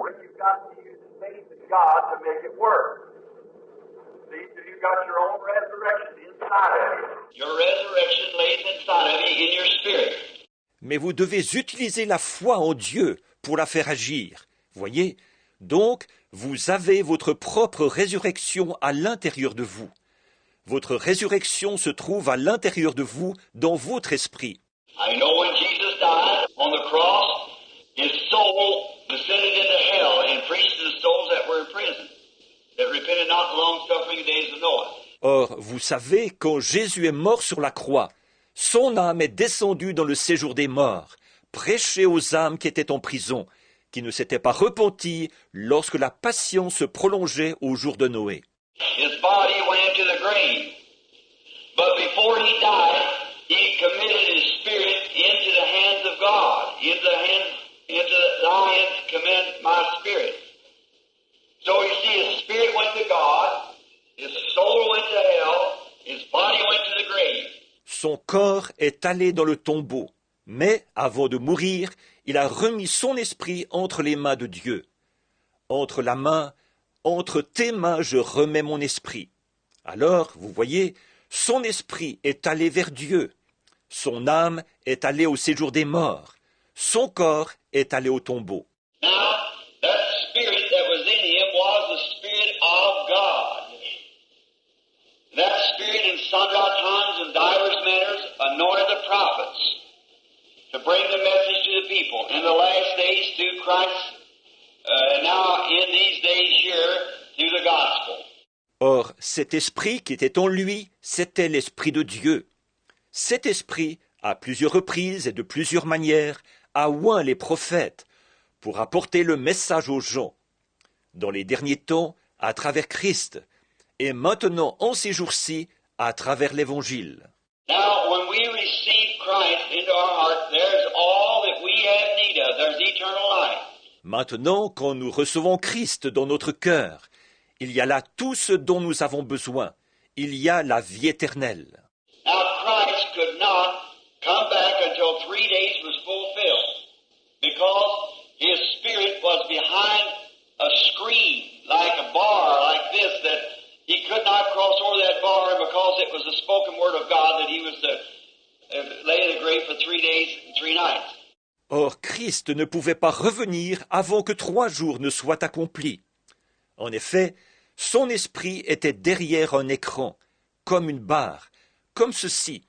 Where you've got to use the faith in God to make it work. See, so you've got your own resurrection inside of you. Your resurrection lays inside of you in your spirit. Mais vous devez utiliser la foi en Dieu pour la faire agir. Voyez? Donc, vous avez votre propre résurrection à l'intérieur de vous. Votre résurrection se trouve à l'intérieur de vous, dans votre esprit. I know when Jesus died on the cross, his soul descended into hell and preached to the souls that were in prison, that repented not the long-suffering days of Noah. Or, vous savez, quand Jésus est mort sur la croix, son âme est descendue dans le séjour des morts, prêcher aux âmes qui étaient en prison, qui ne s'étaient pas repenties lorsque la patience se prolongeait au jour de Noé. His body went into the grave, but before he died, he committed his spirit into the hands of God. Into thy hands commend my spirit. So you see, his spirit went to God, his soul went to hell, his body went to the grave. Son corps est allé dans le tombeau, mais avant de mourir, il a remis son esprit entre les mains de Dieu. Entre tes mains, je remets mon esprit. Alors, vous voyez, son esprit est allé vers Dieu. Son âme est allée au séjour des morts. Son corps est allé au tombeau. Now, that spirit that was in him was the spirit of God. That spirit in sundry times and divers manners anointed the prophets to bring the message to the people in the last days through Christ, now in these days here through the gospel. Or, cet esprit qui était en lui, c'était l'esprit de Dieu. Cet esprit, à plusieurs reprises et de plusieurs manières, a oint les prophètes pour apporter le message aux gens, dans les derniers temps, à travers Christ, et maintenant, en ces jours-ci, à travers l'Évangile. Now, when we receive Christ into our heart, there's all that we have need of. There's eternal life. Maintenant, quand nous recevons Christ dans notre cœur, il y a là tout ce dont nous avons besoin. Il y a la vie éternelle. Now, Christ could not come back until 3 days was fulfilled, because his spirit was behind a screen, like a bar, like this, that he could not cross over that bar because it was the spoken word of God that he was to lay in the grave for 3 days and 3 nights. Or, Christ ne pouvait pas revenir avant que 3 jours ne soient accomplis. En effet, son esprit était derrière un écran, comme une barre, comme ceci,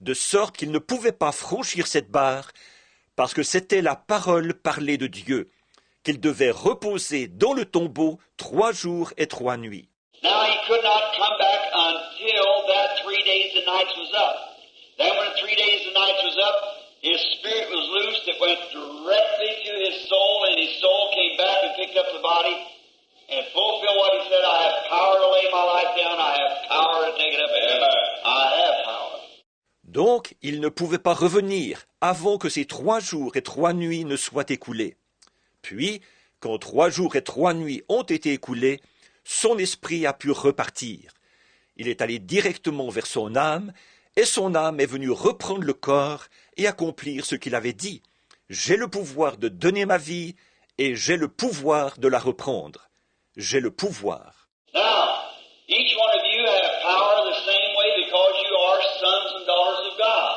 de sorte qu'il ne pouvait pas franchir cette barre, parce que c'était la parole parlée de Dieu, qu'il devait reposer dans le tombeau 3 jours et 3 nuits. Now he could not come back until that 3 days and nights was up. Then when 3 days and nights was up, his spirit was loosed. It went directly to his soul, and his soul came back and picked up the body and fulfilled what he said. I have power to lay my life down. I have power to take it up again. I have power. Donc, il ne pouvait pas revenir avant que ces 3 jours et 3 nuits ne soient écoulés. Puis, quand 3 jours et 3 nuits ont été écoulés, son esprit a pu repartir. Il est allé directement vers son âme, et son âme est venue reprendre le corps et accomplir ce qu'il avait dit. J'ai le pouvoir de donner ma vie, et j'ai le pouvoir de la reprendre. J'ai le pouvoir. Now, each one of you have power the same way because you are sons and daughters of God.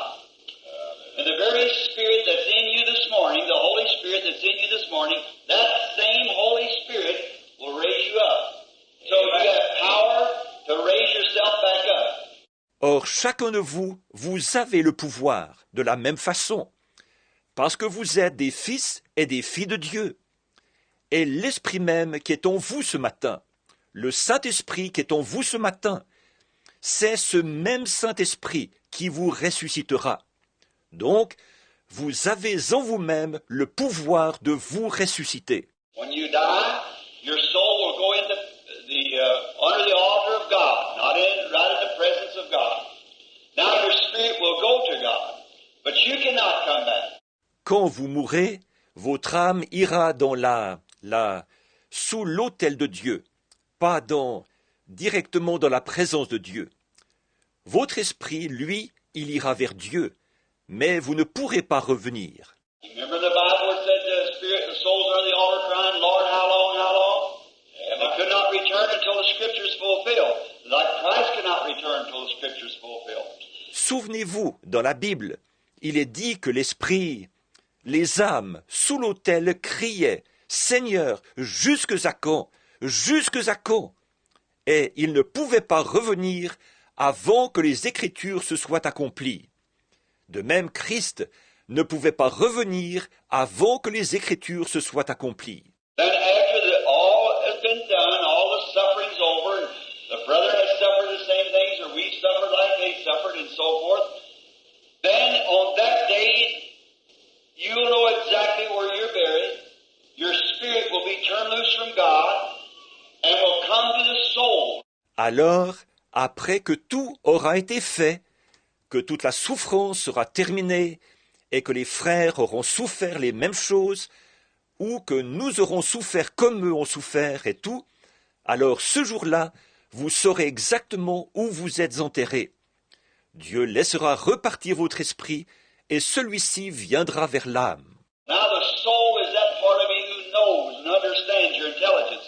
And the very Spirit that's in you this morning, the Holy Spirit that's in you this morning, that same Holy Spirit will raise you up. So you have power to raise yourself back up. Or, chacun de vous, vous avez le pouvoir, de la même façon, parce que vous êtes des fils et des filles de Dieu. Et l'Esprit même qui est en vous ce matin, le Saint-Esprit qui est en vous ce matin, c'est ce même Saint-Esprit qui vous ressuscitera. Donc, vous avez en vous-même le pouvoir de vous ressusciter. When you die, your soul will go into under the altar of God, not right in the presence of God. Now your spirit will go to God, but you cannot come back. Quand vous mourrez, votre âme ira dans sous l'autel de Dieu, pas directement dans la présence de Dieu. Votre esprit, lui, il ira vers Dieu, mais vous ne pourrez pas revenir. Remember the Bible said the spirit spirit and the souls are in the altar crying, Lord, how long, how long? And they could not return until the Scriptures fulfilled. Like Christ could not return until the Scriptures fulfilled. Souvenez-vous, dans la Bible, il est dit que l'esprit, les âmes sous l'autel criaient « Seigneur, jusques à quand? Jusques à quand ?» Et ils ne pouvaient pas revenir avant que les Écritures se soient accomplies. De même, Christ ne pouvait pas revenir avant que les Écritures se soient accomplies. Then after all has been done, all the suffering's over, and the brother has suffered the same things, or we've suffered like they suffered, and so forth, then on that day, you'll know exactly where you're buried. Your spirit will be turned loose from God and will come to the soul. Alors, après que tout aura été fait, que toute la souffrance sera terminée et que les frères auront souffert les mêmes choses, ou que nous aurons souffert comme eux ont souffert et tout, alors ce jour-là, vous saurez exactement où vous êtes enterrés. Dieu laissera repartir votre esprit et celui-ci viendra vers l'âme. Now the soul is that part of me who knows and understands your intelligence.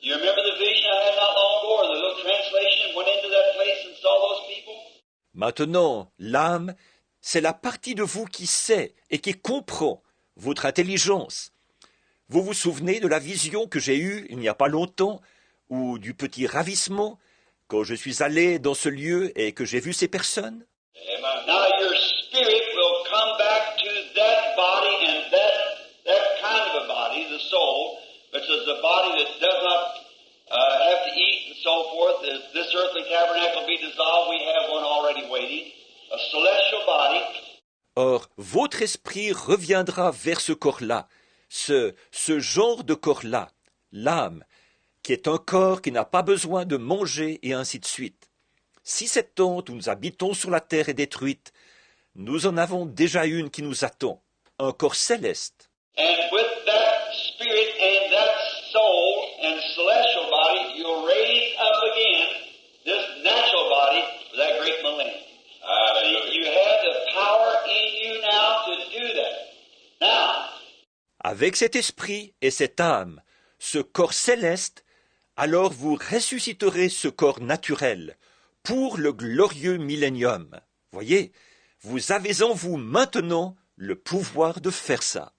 You remember the vision I had not long ago, or the little translation went into that place and saw those people? Maintenant, l'âme, c'est la partie de vous qui sait et qui comprend votre intelligence. Vous vous souvenez de la vision que j'ai eue il n'y a pas longtemps, ou du petit ravissement, quand je suis allé dans ce lieu et que j'ai vu ces personnes? Now your spirit will come back to that body and that kind of a body, the soul, which is a body that does not have to eat and so forth. If this earthly tabernacle be dissolved, we have one already waiting, a celestial body. Or, votre esprit reviendra vers ce corps-là, ce genre de corps-là, l'âme, qui est un corps qui n'a pas besoin de manger et ainsi de suite. Si cette tente où nous habitons sur la terre est détruite, nous en avons déjà une qui nous attend, un corps céleste. And with that spirit and that soul and celestial body, you'll raise up again this natural body for that great millennium. You have the power in you now to do that. Now, avec cet esprit et cette âme, ce corps céleste, alors vous ressusciterez ce corps naturel pour le glorieux millénium. Voyez, vous avez en vous maintenant le pouvoir de faire ça.